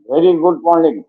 Very good morning.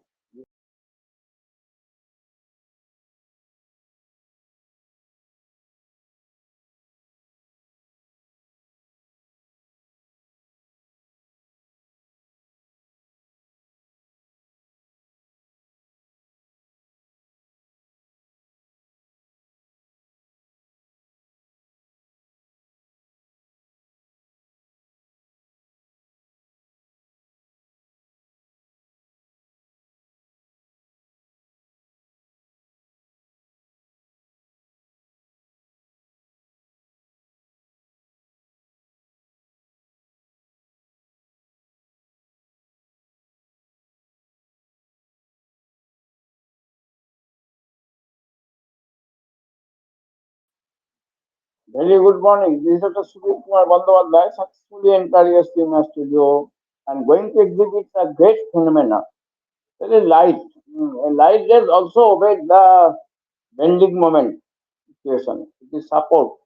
Very good morning. This is Dr. Sudhir Kumar Bandyopadhyay, successfully and career in my studio and going to exhibit a great phenomena. Very light. A light that also obeys the bending moment situation. It is support.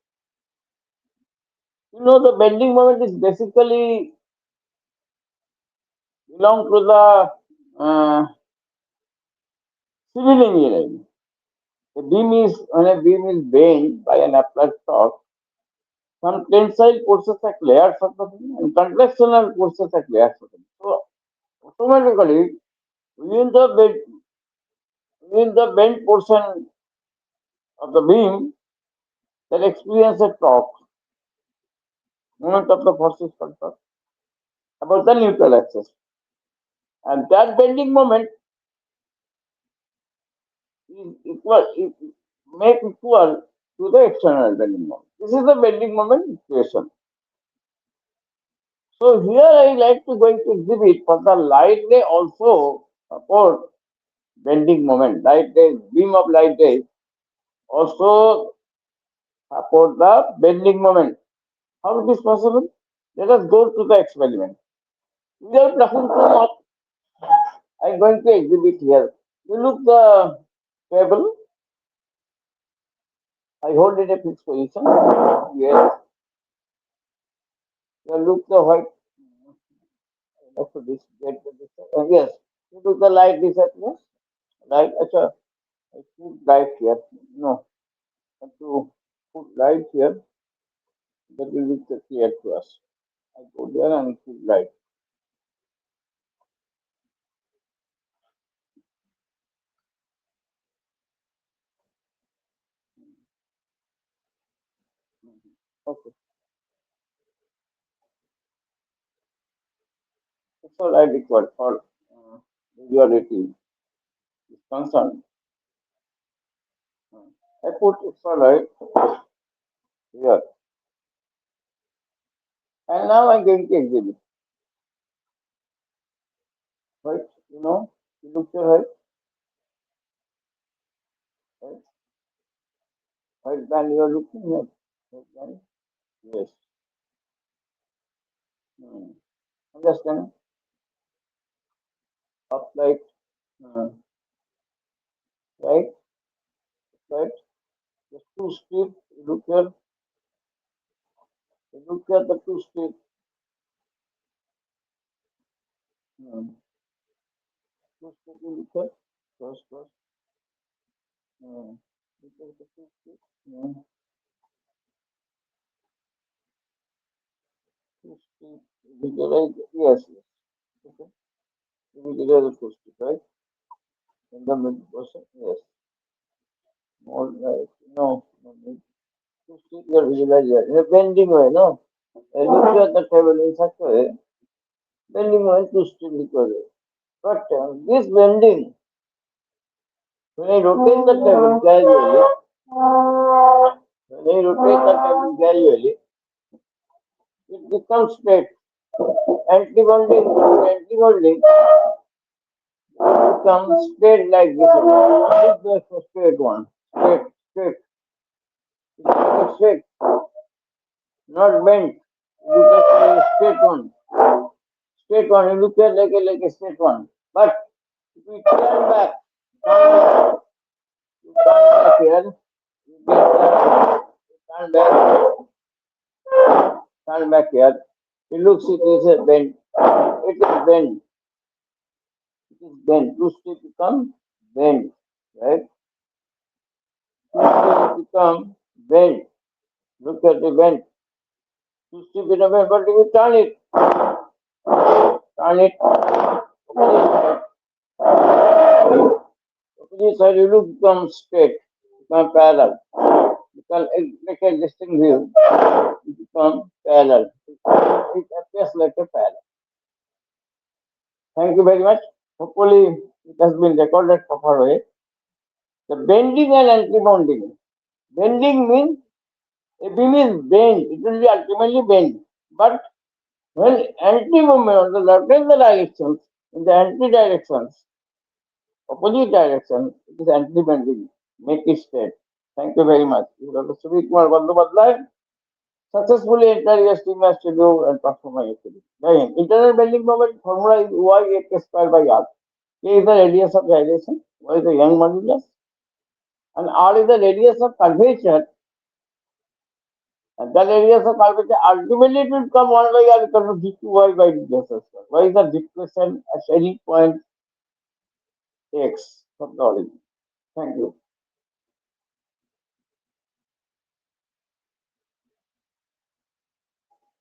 The bending moment is basically belong to the civil engineering. When a beam is bent by an applied torque, some tensile forces are layers of the beam and contractional forces are layers of the beam. So automatically within the bend, within the bent portion of the beam that experience a torque, moment of the force is called torque about the neutral axis. And that bending moment is make equal to the external bending moment. This is the bending moment equation. So here I like to going to exhibit for the light ray also support bending moment. Light ray, beam of light ray also support the bending moment. How it is possible? Let us go to the experiment. Without talking too much, I'm going to exhibit here. You look the table. I hold it a fixed position. Yes. You look the white. Get the yes. You look the light disappears. Light. Acha, I put light here. No. I have to put light here. That will be clear to us. I go there and put light. Okay. That's all I require for visuality is concerned. I put extra light here. And now I'm going to exhibit. Right? You look here, right? Right? Right, then you are looking here. Right, then? Yes. Hmm. Understand? Up light. Hmm. Right? Right? Just two strips. You look here. You look at the two strips. Hmm. Two strips you look at. First. Hmm. Look at the two strips. Hmm. Two strips. Visualize. Yes. Okay. You visualize the two strips, right? In the middle person. Yes. More right. No. To keep your visualizer in a bending way, no? And look at the table in such a way, bending way to still look at it. But this bending, when I rotate the table gradually, it becomes straight. Anti-bonding becomes straight like this one. This is the straight one. Straight. It's like a straight, not bent. Look at the straight one. Straight one, you look at like a straight one. But if we turn back, you turn back here, you get turn back, turn back here. It looks it is a bend. It is bend. is bent. Two stick become bent, right? Two stick become bent. Look at the bent. Two stick become bent, but if you turn it, opposite side, you look become straight, become parallel. Become like a distinct view, it become parallel. It appears like a parallel. Thank you very much. Hopefully, it has been recorded properly. The bending and anti-bonding. Bending means a beam is bent, it will be ultimately bent. But when anti-movement on the left and the directions, in the anti-directions, opposite direction, it is anti-bending. Make it straight. Thank you very much. You have to speak more Bandhu successfully enter your steam studio and perform my studio. Then, internal bending moment formula is y x square by r. K is the radius of gyration, y is the Young modulus, and r is the radius of curvature. And that radius of curvature ultimately it will come 1 by r equal to dqy by dx square. Y is the displacement at any point x from the origin. Thank you.